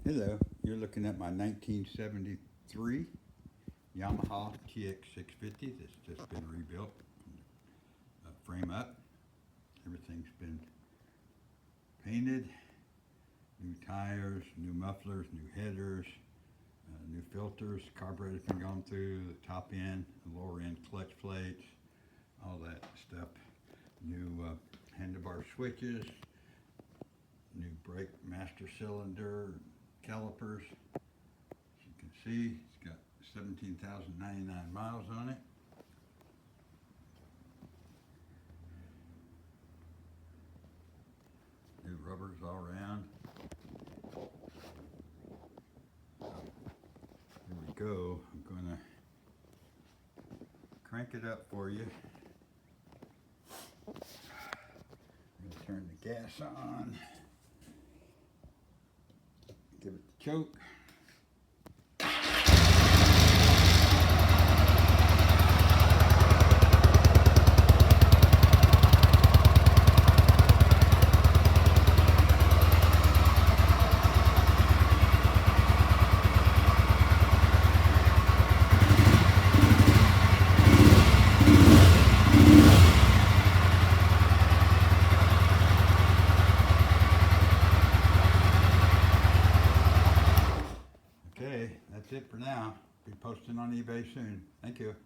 Hello, you're looking at my 1973 Yamaha TX650 that's just been rebuilt, frame up. Everything's been painted, new tires, new mufflers, new headers, new filters, carburetor's been gone through, the top end, the lower end clutch plates, all that stuff. New handlebar switches, new brake master cylinder, calipers. As you can see, it's got 17,099 miles on it. New rubbers all around. Here we go. I'm gonna crank it up for you. I'm gonna turn the gas on. Give it the choke. Okay, that's it for now. Be posting on eBay soon. Thank you.